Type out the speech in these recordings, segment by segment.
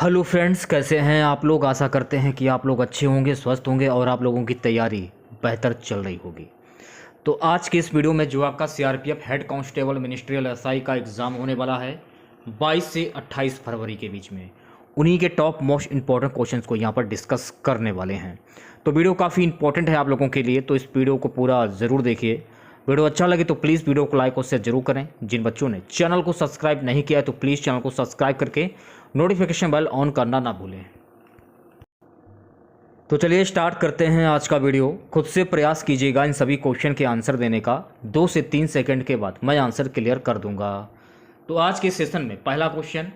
Hello friends, कैसे हैं आप लोग। आशा करते हैं कि आप लोग अच्छे होंगे, स्वस्थ होंगे और आप लोगों की तैयारी बेहतर चल रही होगी। तो आज के इस वीडियो में जो आपका CRPF head constable ministerial SI का एग्ज़ाम होने वाला है 22 से 28 फरवरी के बीच में, उन्हीं के टॉप मोस्ट इंपॉर्टेंट क्वेश्चंस को यहाँ पर डिस्कस करने वाले हैं। तो वीडियो काफ़ी इंपॉर्टेंट है आप लोगों के लिए, तो इस वीडियो को पूरा ज़रूर देखिए। वीडियो अच्छा लगे तो प्लीज़ वीडियो को लाइक और शेयर जरूर करें। जिन बच्चों ने चैनल को सब्सक्राइब नहीं किया है तो प्लीज़ चैनल को सब्सक्राइब करके नोटिफिकेशन बेल ऑन करना ना भूलें। तो चलिए स्टार्ट करते हैं आज का वीडियो। खुद से प्रयास कीजिएगा इन सभी क्वेश्चन के आंसर देने का। 2 से 3 सेकंड के बाद मैं आंसर क्लियर कर दूंगा। तो आज के सेशन में पहला क्वेश्चन,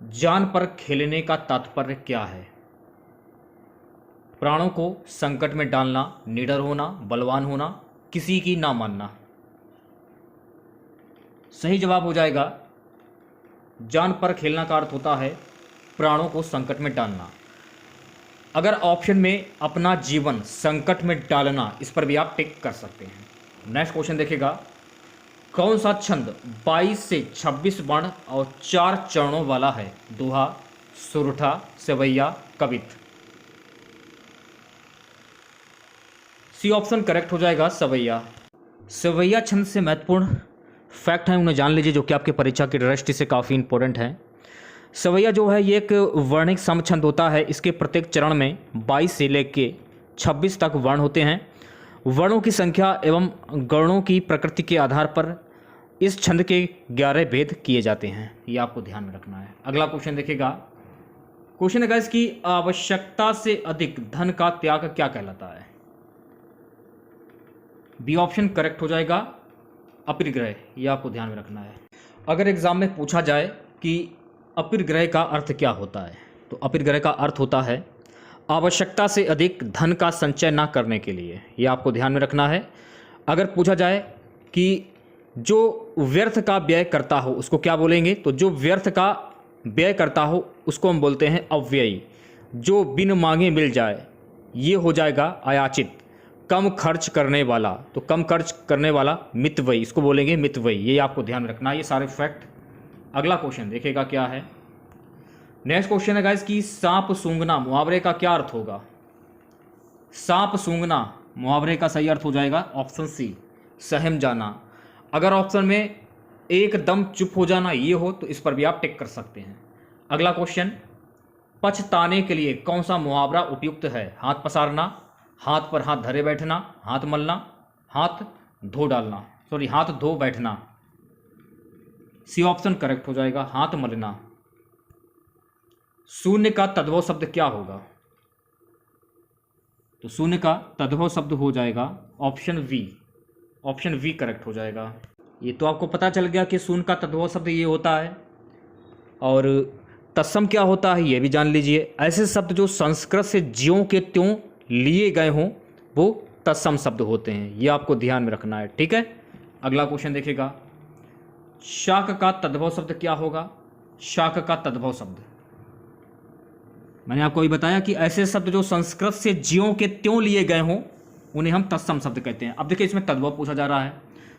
जान पर खेलने का तात्पर्य क्या है? प्राणों को संकट में डालना, निडर होना, बलवान होना, किसी की ना मानना। सही जवाब हो जाएगा, जान पर खेलना का अर्थ होता है प्राणों को संकट में डालना। अगर ऑप्शन में अपना जीवन संकट में डालना, इस पर भी आप टिक कर सकते हैं। नेक्स्ट क्वेश्चन देखिएगा, कौन सा छंद 22 से 26 वर्ण और 4 चरणों वाला है? दोहा, सुरठा, सेवैया, कवित। सी ऑप्शन करेक्ट हो जाएगा, सवैया। सवैया छंद से महत्वपूर्ण फैक्ट है, उन्हें जान लीजिए, जो कि आपके परीक्षा की दृष्टि से काफ़ी इंपॉर्टेंट है। सवैया जो है ये एक वर्णिक सम छंद होता है। इसके प्रत्येक चरण में 22 से लेके 26 तक वर्ण होते हैं। वर्णों की संख्या एवं गणों की प्रकृति के आधार पर इस छंद के 11 भेद किए जाते हैं। ये आपको ध्यान में रखना है। अगला क्वेश्चन देखिएगा, क्वेश्चन है इसकी, आवश्यकता से अधिक धन का त्याग क्या कहलाता है? बी ऑप्शन करेक्ट हो जाएगा, अपरिग्रह। यह आपको ध्यान में रखना है। अगर एग्जाम में पूछा जाए कि अपरिग्रह का अर्थ क्या होता है, तो अपरिग्रह का अर्थ होता है आवश्यकता से अधिक धन का संचय ना करने के लिए। यह आपको ध्यान में रखना है। अगर पूछा जाए कि जो व्यर्थ का व्यय करता हो उसको क्या बोलेंगे, तो जो व्यर्थ का व्यय करता हो उसको हम बोलते हैं अव्ययी। जो बिन मांगे मिल जाए ये हो जाएगा अयाचित। कम खर्च करने वाला, तो कम खर्च करने वाला मितव्ययी, इसको बोलेंगे मितव्ययी। ये आपको ध्यान में रखना है, ये सारे फैक्ट। अगला क्वेश्चन देखिएगा क्या है। नेक्स्ट क्वेश्चन है गाइस कि सांप सूंघना मुहावरे का क्या अर्थ होगा? सांप सूंघना मुहावरे का सही अर्थ हो जाएगा ऑप्शन सी, सहम जाना। अगर ऑप्शन में एकदम चुप हो जाना ये हो तो इस पर भी आप टिक कर सकते हैं। अगला क्वेश्चन, पछताने के लिए कौन सा मुहावरा उपयुक्त है? हाथ पसारना, हाथ पर हाथ धरे बैठना, हाथ मलना, हाथ धो डालना, हाथ धो बैठना। सी ऑप्शन करेक्ट हो जाएगा, हाथ मलना। शून्य का तद्भव शब्द क्या होगा? तो शून्य का तद्भव शब्द हो जाएगा option B. Option B correct हो जाएगा। ये तो आपको पता चल गया कि शून्य का तद्भव शब्द ये होता है। और तत्सम क्या होता है ये भी जान लीजिए। ऐसे शब्द जो संस्कृत से ज्यों के त्यों लिए गए हों वो तत्सम शब्द होते हैं। ये आपको ध्यान में रखना है, ठीक है। अगला क्वेश्चन देखिएगा, शाक का तद्भव शब्द क्या होगा? शाक का तद्भव शब्द, मैंने आपको अभी बताया कि ऐसे शब्द जो संस्कृत से ज्यों के त्यों लिए गए हों उन्हें हम तत्सम शब्द कहते हैं। अब देखिए इसमें तद्भव पूछा जा रहा है,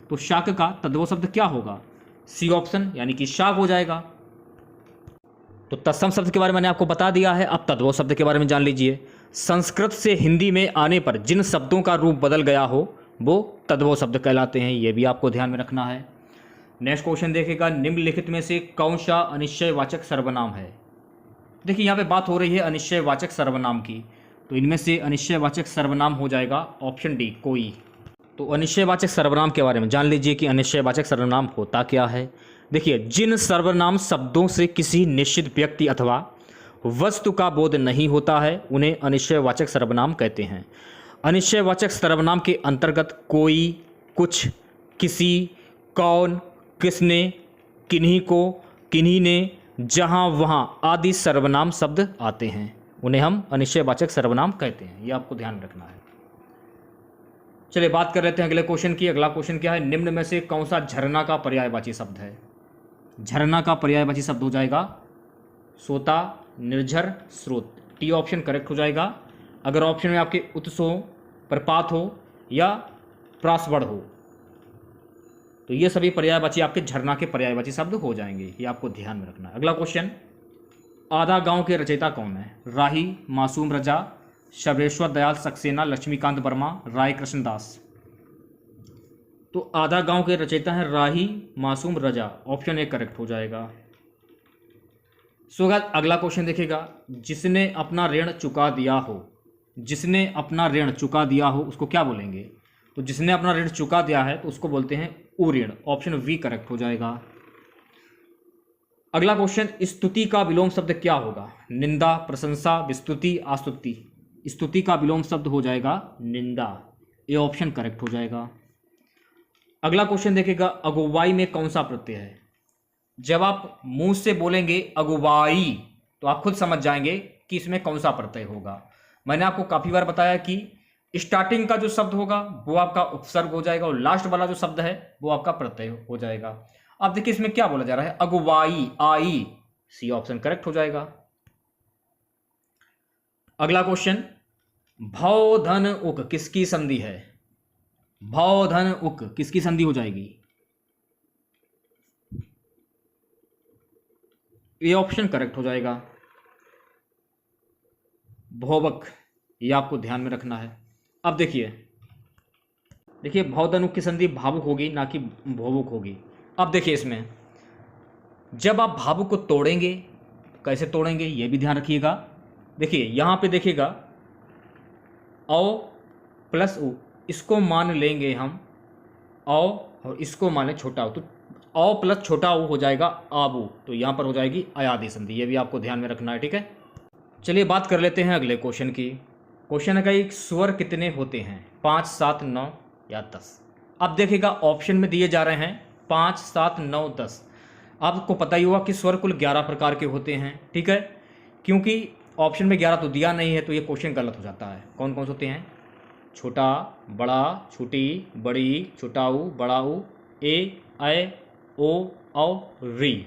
तो शाक का तद्भव शब्द क्या होगा? सी ऑप्शन यानी कि शाक हो जाएगा। तो तत्सम शब्द के बारे में मैंने आपको बता दिया है। अब तद्भव शब्द के बारे में जान लीजिए। संस्कृत से हिंदी में आने पर जिन शब्दों का रूप बदल गया हो वो तद्भव शब्द कहलाते हैं। ये भी आपको ध्यान में रखना है। नेक्स्ट क्वेश्चन देखिएगा, निम्नलिखित में से कौन सा अनिश्चयवाचक सर्वनाम है? देखिए यहाँ पे बात हो रही है अनिश्चयवाचक सर्वनाम की, तो इनमें से अनिश्चयवाचक सर्वनाम हो जाएगा ऑप्शन डी, कोई। तो अनिश्चयवाचक सर्वनाम के बारे में जान लीजिए कि अनिश्चयवाचक सर्वनाम होता क्या है। देखिए, जिन सर्वनाम शब्दों से किसी निश्चित व्यक्ति अथवा वस्तु का बोध नहीं होता है उन्हें अनिश्चयवाचक सर्वनाम कहते हैं। अनिश्चयवाचक सर्वनाम के अंतर्गत कोई, कुछ, किसी, कौन, किसने, किन्हीं को, किन्हीं ने, जहां, वहां आदि सर्वनाम शब्द आते हैं, उन्हें हम अनिश्चयवाचक सर्वनाम कहते हैं। यह आपको ध्यान रखना है। चलिए बात कर लेते हैं अगले क्वेश्चन की। अगला क्वेश्चन क्या है, निम्न में से कौन सा झरना का पर्यायवाची शब्द है? झरना का पर्यायवाची शब्द हो जाएगा सोता, निर्झर, स्रोत। टी ऑप्शन करेक्ट हो जाएगा। अगर ऑप्शन में आपके उत्स हो, प्रपात हो या प्रासवड़ हो तो ये सभी पर्यायवाची आपके झरना के पर्यायवाची शब्द हो जाएंगे। ये आपको ध्यान में रखना है। अगला क्वेश्चन, आधा गांव के रचयिता कौन है? राही, मासूम रजा, शबरेश्वर दयाल सक्सेना, लक्ष्मीकांत वर्मा, राय कृष्णदास। तो आधा गांव के रचयिता हैं राही, मासूम रजा। ऑप्शन ए करेक्ट हो जाएगा। सो अगला क्वेश्चन देखिएगा, जिसने अपना ऋण चुका दिया हो, जिसने अपना ऋण चुका दिया हो उसको क्या बोलेंगे? तो जिसने अपना ऋण चुका दिया है तो उसको बोलते हैं उऋण। ऑप्शन वी करेक्ट हो जाएगा। अगला क्वेश्चन, स्तुति का विलोम शब्द क्या होगा? निंदा, प्रशंसा, विस्तुति, आस्तुति। स्तुति का विलोम शब्द हो जाएगा निंदा। ये ऑप्शन करेक्ट हो जाएगा। अगला क्वेश्चन देखिएगा, अगुवाई में कौन सा प्रत्यय है? जब आप मुंह से बोलेंगे अगुवाई तो आप खुद समझ जाएंगे कि इसमें कौन सा प्रत्यय होगा। मैंने आपको काफी बार बताया कि स्टार्टिंग का जो शब्द होगा वो आपका उपसर्ग हो जाएगा और लास्ट वाला जो शब्द है वो आपका प्रत्यय हो जाएगा। अब देखिए इसमें क्या बोला जा रहा है, अगुवाई, आई। सी ऑप्शन करेक्ट हो जाएगा। अगला क्वेश्चन, भव धन उक किसकी संधि है? भव धन उक किसकी संधि हो जाएगी? ये ऑप्शन करेक्ट हो जाएगा, भौवक। ये आपको ध्यान में रखना है। अब देखिए भव धन उक की संधि भावुक होगी, ना कि भौवुक होगी। अब देखिए इसमें जब आप भावुक को तोड़ेंगे कैसे तोड़ेंगे ये भी ध्यान रखिएगा। देखिए यहाँ पे देखिएगा औ प्लस उ, इसको मान लेंगे हम औ और इसको माने छोटा उ, तो औ प्लस छोटा उ हो जाएगा आबू। तो यहाँ पर हो जाएगी अयादि संधि। ये भी आपको ध्यान में रखना है, ठीक है। चलिए बात कर लेते हैं अगले क्वेश्चन की। क्वेश्चन है कि स्वर कितने होते हैं? 5, 7, 9 या 10। अब देखिएगा ऑप्शन में दिए जा रहे हैं 5, 7, 9, 10। आपको पता ही होगा कि स्वर कुल 11 प्रकार के होते हैं, ठीक है। क्योंकि ऑप्शन में 11 तो दिया नहीं है तो ये क्वेश्चन गलत हो जाता है। कौन कौन से होते हैं? छोटा, बड़ा, छोटी, बड़ी, छोटाऊ, बड़ाऊ, ए, ऐ, ओ, औ, री।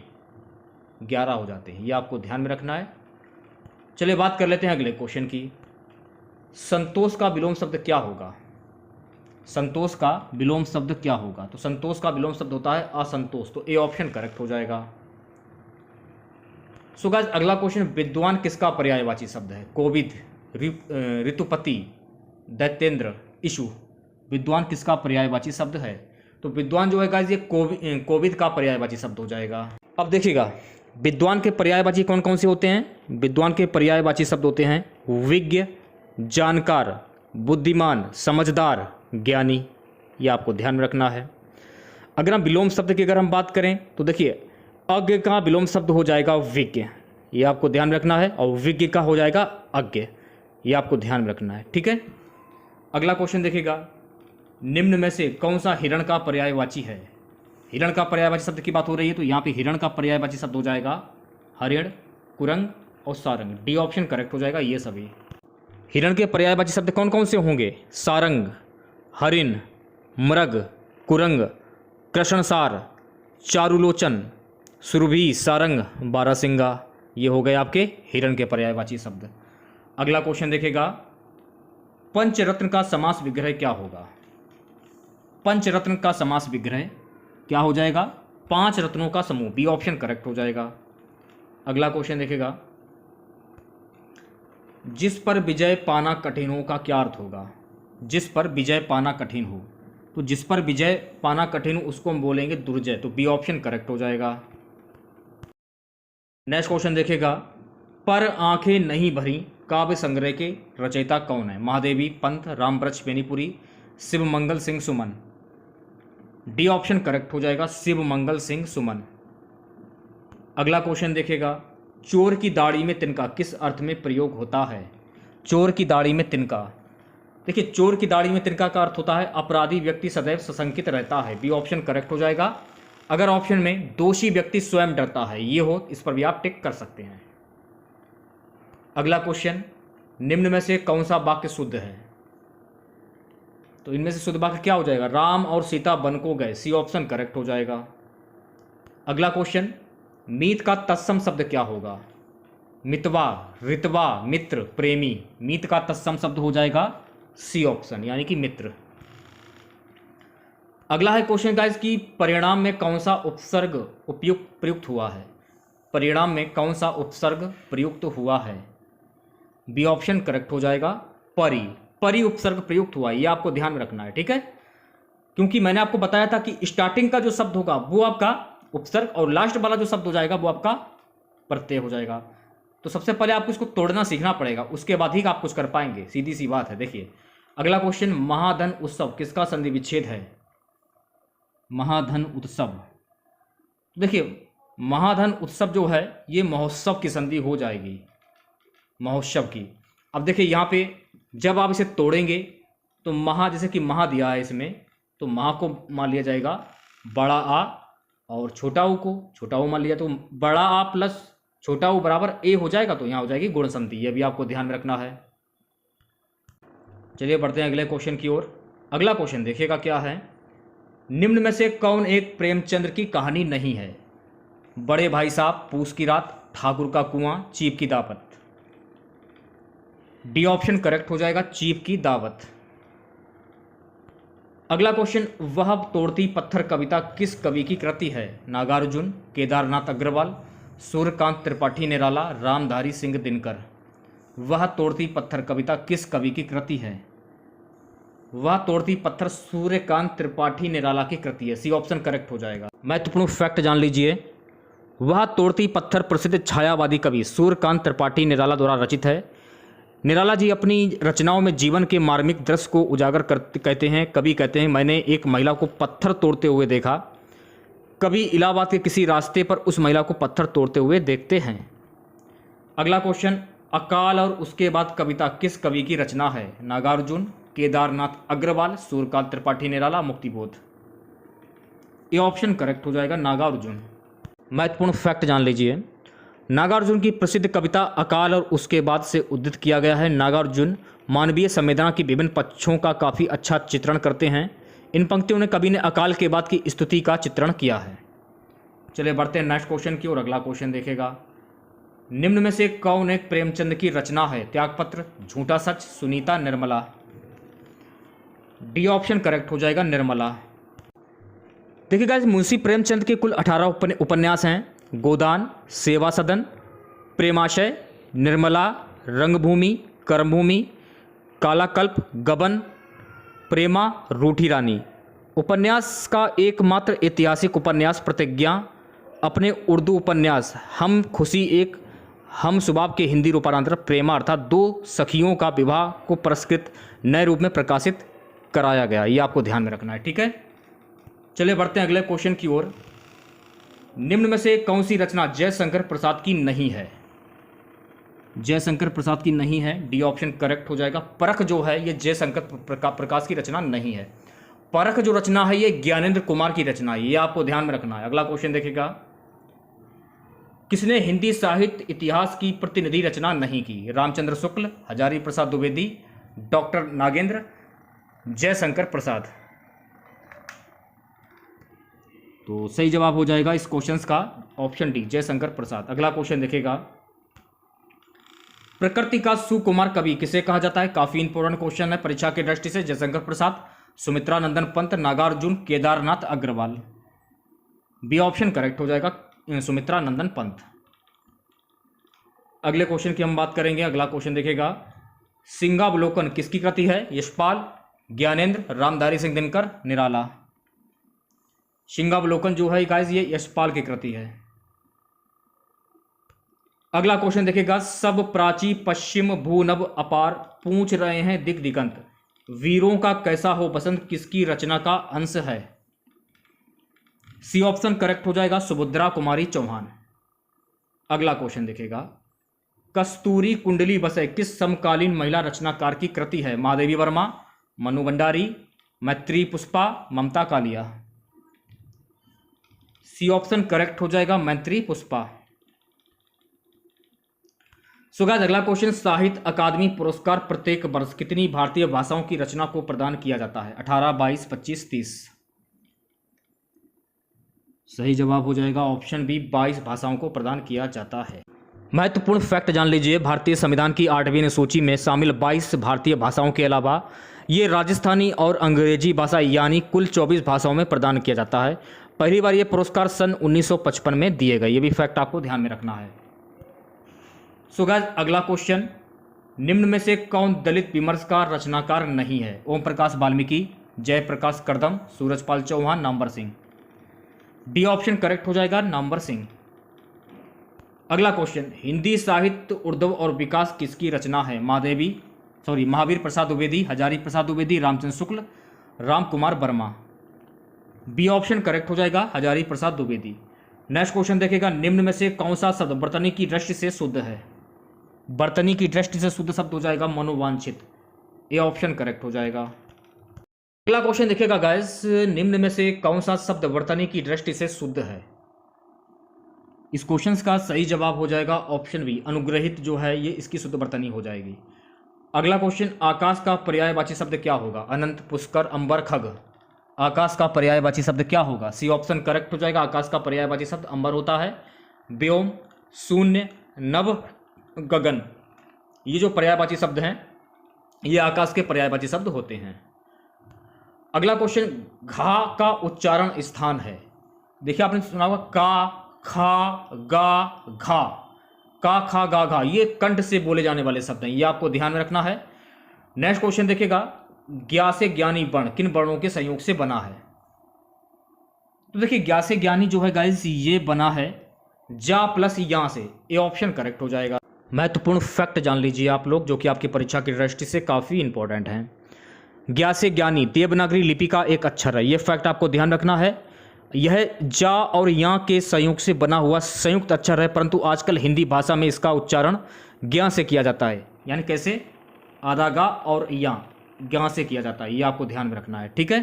11 हो जाते हैं, ये आपको ध्यान में रखना है। चलिए बात कर लेते हैं अगले क्वेश्चन की। संतोष का विलोम शब्द क्या होगा? संतोष का विलोम शब्द क्या होगा? तो संतोष का विलोम शब्द होता है असंतोष। तो ए ऑप्शन करेक्ट हो जाएगा। सो गाइस अगला क्वेश्चन, विद्वान किसका पर्यायवाची शब्द है? कोविद, ऋतुपति, दैत्येंद्र, ईशु। विद्वान किसका पर्यायवाची शब्द है? तो विद्वान जो है गाइस ये कोविद का पर्यायवाची शब्द हो जाएगा। अब देखिएगा विद्वान के पर्यायवाची कौन कौन से होते हैं? विद्वान के पर्यायवाची शब्द होते हैं विज्ञ, जानकार, बुद्धिमान, समझदार, ज्ञानी। ये आपको ध्यान में रखना है। अगर हम विलोम शब्द की अगर हम बात करें तो देखिए अज्ञ का विलोम शब्द हो जाएगा विज्ञ। ये आपको ध्यान में रखना है। और विज्ञ का हो जाएगा अज्ञ। ये आपको ध्यान में रखना है, ठीक है। अगला क्वेश्चन देखिएगा, निम्न में से कौन सा हिरण का पर्यायवाची है? हिरण का पर्यायवाची शब्द की बात हो रही है तो यहाँ पे हिरण का पर्यायवाची शब्द हो जाएगा हरिण, कुरंग और सारंग। डी ऑप्शन करेक्ट हो जाएगा। ये सभी हिरण के पर्यायवाची शब्द कौन कौन से होंगे? सारंग, हरिण, मृग, कुरंग, कृष्णसार, चारुलोचन, सुरभि, सारंग, बारहसिंगा। ये हो गए आपके हिरण के पर्यायवाची शब्द। अगला क्वेश्चन देखेगा, पंचरत्न का समास विग्रह क्या होगा? पंचरत्न का समास विग्रह क्या हो जाएगा? 5 रत्नों का समूह। बी ऑप्शन करेक्ट हो जाएगा। अगला क्वेश्चन देखेगा, जिस पर विजय पाना कठिन हो का क्या अर्थ होगा? जिस पर विजय पाना कठिन हो, तो जिस पर विजय पाना कठिन हो उसको हम बोलेंगे दुर्जय। तो बी ऑप्शन करेक्ट हो जाएगा। नेक्स्ट क्वेश्चन देखेगा, पर आंखें नहीं भरी काव्य संग्रह के रचयिता कौन है? Mahadevi, Pant, Ramvriksh Benipuri, Shiv Mangal Singh Suman. D option correct हो जाएगा, शिव मंगल सिंह सुमन। अगला क्वेश्चन देखेगा, चोर की दाढ़ी में तिनका किस अर्थ में प्रयोग होता है? चोर की दाढ़ी में तिनका, देखिए चोर की दाढ़ी में तिनका का अर्थ होता है अपराधी व्यक्ति सदैव सशंकित रहता है। बी ऑप्शन करेक्ट हो जाएगा। अगर ऑप्शन में दोषी व्यक्ति स्वयं डरता है ये हो, इस पर भी आप टिक कर सकते हैं। अगला क्वेश्चन, निम्न में से कौन सा वाक्य शुद्ध है? तो इनमें से शुद्ध वाक्य क्या हो जाएगा? राम और सीता वन को गए। सी ऑप्शन करेक्ट हो जाएगा। अगला क्वेश्चन, मीत का तत्सम शब्द क्या होगा? मितवा, ऋतवा, मित्र, प्रेमी। मीत का तत्सम शब्द हो जाएगा सी ऑप्शन, यानी कि मित्र। अगला है क्वेश्चन गाइस कि परिणाम में कौन सा उपसर्ग प्रयुक्त हुआ है? परिणाम में कौन सा उपसर्ग प्रयुक्त हुआ है? बी ऑप्शन करेक्ट हो जाएगा, परि। परि उपसर्ग प्रयुक्त हुआ है, ये आपको ध्यान में रखना है, ठीक है। क्योंकि मैंने आपको बताया था कि स्टार्टिंग का जो शब्द होगा वो आपका उपसर्ग और लास्ट वाला जो शब्द हो जाएगा वो आपका प्रत्यय हो जाएगा। तो सबसे पहले आपको इसको तोड़ना सीखना पड़ेगा, उसके बाद ही आप कुछ कर पाएंगे, सीधी सी बात है। देखिए अगला क्वेश्चन, महाधन उत्सव किसका संधि विच्छेद है? महाधन उत्सव, देखिए महाधन उत्सव जो है ये महोत्सव की संधि हो जाएगी, महोत्सव की। अब देखिए यहाँ पे जब आप इसे तोड़ेंगे तो महा, जैसे कि महा दिया है इसमें, तो महा को मान लिया जाएगा बड़ा आ और छोटा ऊ को छोटा ऊ मान लिया, तो बड़ा आ प्लस छोटा ऊ बराबर ए हो जाएगा, तो यहाँ हो जाएगी गुण संधि। ये भी आपको ध्यान में रखना है। चलिए बढ़ते हैं अगले क्वेश्चन की ओर। अगला क्वेश्चन देखिएगा क्या है, निम्न में से कौन एक प्रेमचंद्र की कहानी नहीं है? बड़े भाई साहब, पूस की रात, ठाकुर का कुआं, चीप की दावत। डी ऑप्शन करेक्ट हो जाएगा, चीप की दावत। अगला क्वेश्चन, वह तोड़ती पत्थर कविता किस कवि की कृति है? नागार्जुन, केदारनाथ अग्रवाल, सूर्यकांत त्रिपाठी निराला, रामधारी सिंह दिनकर। वह तोड़ती पत्थर कविता किस कवि की कृति है? वह तोड़ती पत्थर सूर्यकांत त्रिपाठी निराला की कृति है, सी ऑप्शन करेक्ट हो जाएगा। महत्वपूर्ण फैक्ट जान लीजिए, वह तोड़ती पत्थर प्रसिद्ध छायावादी कवि सूर्यकांत त्रिपाठी निराला द्वारा रचित है। निराला जी अपनी रचनाओं में जीवन के मार्मिक दृश्य को उजागर करते कहते हैं। कवि कहते हैं, मैंने एक महिला को पत्थर तोड़ते हुए देखा। कवि इलाहाबाद के किसी रास्ते पर उस महिला को पत्थर तोड़ते हुए देखते हैं। अगला क्वेश्चन, अकाल और उसके बाद कविता किस कवि की रचना है? नागार्जुन, केदारनाथ अग्रवाल, सूर्यकांत त्रिपाठी निराला, मुक्तिबोध। ये ऑप्शन करेक्ट हो जाएगा, नागार्जुन। महत्वपूर्ण फैक्ट जान लीजिए, नागार्जुन की प्रसिद्ध कविता अकाल और उसके बाद से उद्धृत किया गया है। नागार्जुन मानवीय संवेदना की विभिन्न पक्षों का काफ़ी अच्छा चित्रण करते हैं। इन पंक्तियों ने कवि ने अकाल के बाद की स्तुति का चित्रण किया है। चलिए बढ़ते हैं नेक्स्ट क्वेश्चन की और अगला क्वेश्चन देखेगा, निम्न में से कौन एक प्रेमचंद की रचना है? Tyagpatra, Jhootha Sach, Sunita, Nirmala. D option correct हो जाएगा, निर्मला। देखिए गाइस, मुंशी प्रेमचंद के कुल 18 उपन्यास हैं। गोदान, सेवा सदन, प्रेमाशय, निर्मला, रंगभूमि, कर्मभूमि, कालाकल्प, गबन, प्रेमा, रूठी रानी। उपन्यास का एकमात्र ऐतिहासिक उपन्यास प्रतिज्ञा, अपने उर्दू उपन्यास हम खुशी एक हम सुबाब के हिंदी रूपांतर प्रेमा अर्थात दो सखियों का विवाह को पुरस्कृत नए रूप में प्रकाशित कराया गया। ये आपको ध्यान में रखना है, ठीक है। चलिए बढ़ते हैं अगले क्वेश्चन की ओर। निम्न में से कौन सी रचना जयशंकर प्रसाद की नहीं है? जयशंकर प्रसाद की नहीं है, डी ऑप्शन करेक्ट हो जाएगा। परख जो है ये जयशंकर प्रकाश की रचना नहीं है। परख जो रचना है ये ज्ञानेंद्र कुमार की रचना है, ये आपको ध्यान में रखना है। अगला क्वेश्चन देखिएगा, किसने हिंदी साहित्य इतिहास की प्रतिनिधि रचना नहीं की? रामचंद्र शुक्ल, हजारी प्रसाद द्विवेदी, डॉक्टर नागेंद्र, जयशंकर प्रसाद। तो सही जवाब हो जाएगा इस क्वेश्चन का ऑप्शन डी, जयशंकर प्रसाद। अगला क्वेश्चन देखेगा, प्रकृति का सुकुमार कवि किसे कहा जाता है? काफी इंपॉर्टेंट क्वेश्चन है परीक्षा की दृष्टि से। Jaishankar Prasad, Sumitra Nandan Pant, Nagarjun, Kedarnath Agrawal. B option correct हो जाएगा, सुमित्रा नंदन पंत। अगले क्वेश्चन की हम बात करेंगे। अगला क्वेश्चन देखेगा, सिंहावलोकन किसकी कृति है? यशपाल, ज्ञानेंद्र, रामधारी सिंह दिनकर, निराला। सिंहावलोकन जो है गाइस ये यशपाल की कृति है। अगला क्वेश्चन देखिएगा, सब प्राची पश्चिम भूनभ अपार पूछ रहे हैं दिक दिगंत, वीरों का कैसा हो बसंत किसकी रचना का अंश है? सी ऑप्शन करेक्ट हो जाएगा, सुभद्रा कुमारी चौहान। अगला क्वेश्चन देखिएगा, कस्तूरी कुंडली बसे किस समकालीन महिला रचनाकार की कृति है? महादेवी वर्मा, मनु भंडारी, मैत्री पुष्पा, ममता कालिया। सी ऑप्शन करेक्ट हो जाएगा, मैत्री पुष्पा। सो गाइस अगला क्वेश्चन, साहित्य अकादमी पुरस्कार प्रत्येक वर्ष कितनी भारतीय भाषाओं की रचना को प्रदान किया जाता है? 18, 22, 25, 30। सही जवाब हो जाएगा ऑप्शन बी, 22 भाषाओं को प्रदान किया जाता है। महत्वपूर्ण फैक्ट जान लीजिए, भारतीय संविधान की 8वीं अनुसूची में शामिल 22 भारतीय भाषाओं के अलावा ये राजस्थानी और अंग्रेजी भाषा यानी कुल 24 भाषाओं में प्रदान किया जाता है। पहली बार ये पुरस्कार सन 1955 में दिए गए, ये भी फैक्ट आपको ध्यान में रखना है। सो गाइस अगला क्वेश्चन, निम्न में से कौन दलित विमर्शकार रचनाकार नहीं है? Om Prakash Valmiki, Jaiprakash Kardam, Surajpal Chauhan, Namvar Singh. D option correct हो जाएगा, नामवर सिंह। अगला क्वेश्चन, हिंदी साहित्य उर्दू और विकास किसकी रचना है? Mahavir Prasad Dwivedi, Hazari Prasad Dwivedi, Ramchandra Shukla, Ram Kumar Verma. B option correct हो जाएगा, हजारी प्रसाद द्विवेदी। नेक्स्ट क्वेश्चन देखेगा, निम्न में से कौन सा शब्द बर्तनी की दृष्टि से शुद्ध है? बर्तनी की दृष्टि से शुद्ध शब्द हो जाएगा मनोवांछित, ए ऑप्शन करेक्ट हो जाएगा। अगला क्वेश्चन देखिएगा गाइस, निम्न में से कौन सा शब्द बर्तनी की दृष्टि से शुद्ध है? इस क्वेश्चन का सही जवाब हो जाएगा ऑप्शन बी, अनुग्रहित जो है ये इसकी शुद्ध बर्तनी हो जाएगी। अगला क्वेश्चन, आकाश का पर्यायवाची शब्द क्या होगा? अनंत, पुष्कर, अंबर, खग। आकाश का पर्यायवाची शब्द क्या होगा? सी ऑप्शन करेक्ट हो जाएगा, आकाश का पर्यायवाची शब्द अंबर होता है। व्योम, शून्य, नभ, गगन, ये जो पर्यायवाची शब्द हैं ये आकाश के पर्यायवाची शब्द होते हैं। अगला क्वेश्चन, घा का उच्चारण स्थान है। देखिए आपने सुना होगा का, खा, गा, घा, का, खा, गा, घा, ये कंठ से बोले जाने वाले शब्द हैं, ये आपको ध्यान में रखना है। नेक्स्ट क्वेश्चन देखिएगा, ज्ञा से ज्ञानी वर्ण किन वर्णों के संयोग से बना है? तो देखिए ज्ञा से ज्ञानी जो है गाइस ये बना है जा प्लस या से, ए ऑप्शन करेक्ट हो जाएगा। महत्वपूर्ण फैक्ट जान लीजिए आप लोग जो कि आपकी परीक्षा की दृष्टि से काफ़ी इंपॉर्टेंट हैं। ज्ञा से ज्ञानी देवनागरी लिपि का एक अक्षर है, ये फैक्ट आपको ध्यान रखना है। यह जा और या के संयोग से बना हुआ संयुक्त अक्षर है, परंतु आजकल हिंदी भाषा में इसका उच्चारण ज्ञा से किया जाता है। यानी कैसे? आधा गा और या ज्ञा से किया जाता है, ये आपको ध्यान में रखना है, ठीक है।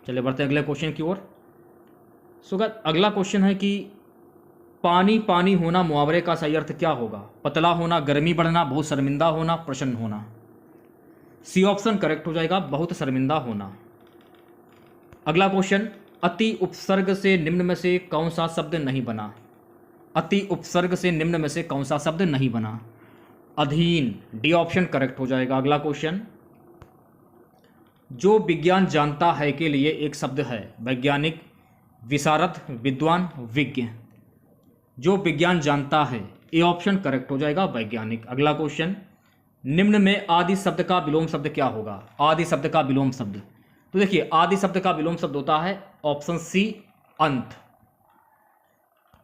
चलिए बढ़ते हैं अगले क्वेश्चन की ओर। सो अगला क्वेश्चन है कि पानी पानी होना मुहावरे का सही अर्थ क्या होगा? पतला होना, गर्मी बढ़ना, बहुत शर्मिंदा होना, प्रसन्न होना। सी ऑप्शन करेक्ट हो जाएगा, बहुत शर्मिंदा होना। अगला क्वेश्चन, अति उपसर्ग से निम्न में से कौन सा शब्द नहीं बना? अति उपसर्ग से निम्न में से कौन सा शब्द नहीं बना? अधीन, डी ऑप्शन करेक्ट हो जाएगा। अगला क्वेश्चन, जो विज्ञान जानता है के लिए एक शब्द है? वैज्ञानिक, विशारद, विद्वान, विज्ञ। जो विज्ञान जानता है, ए ऑप्शन करेक्ट हो जाएगा, वैज्ञानिक। अगला क्वेश्चन, निम्न में आदि शब्द का विलोम शब्द क्या होगा? आदि शब्द का विलोम शब्द, तो देखिए आदि शब्द का विलोम शब्द होता है ऑप्शन सी, अंत।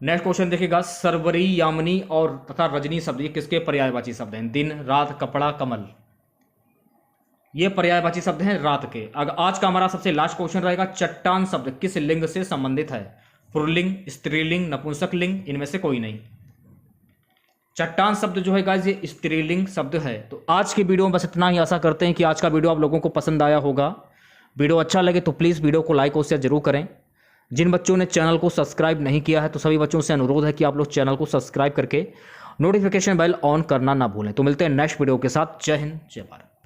नेक्स्ट क्वेश्चन देखिएगा, सरवरी, यामिनी और तथा रजनी शब्द ये किसके पर्यायवाची शब्द हैं? दिन, रात, कपड़ा, कमल, ये पर्यायवाची शब्द हैं रात के। अगर आज का हमारा सबसे लास्ट क्वेश्चन रहेगा, चट्टान शब्द किस लिंग से संबंधित है? पुल्लिंग, स्त्रीलिंग, नपुंसक लिंग, इनमें से कोई नहीं। चट्टान शब्द जो है गाइस ये स्त्रीलिंग शब्द है। तो आज की वीडियो में बस इतना ही। आशा करते हैं कि आज का वीडियो आप लोगों को पसंद आया होगा। वीडियो अच्छा लगे तो प्लीज़ वीडियो को लाइक और शेयर जरूर करें। जिन बच्चों ने चैनल को सब्सक्राइब नहीं किया है तो सभी बच्चों से अनुरोध है कि आप लोग चैनल को सब्सक्राइब करके नोटिफिकेशन बेल ऑन करना ना भूलें। तो मिलते हैं नेक्स्ट वीडियो के साथ। जय हिंद, जय भारत।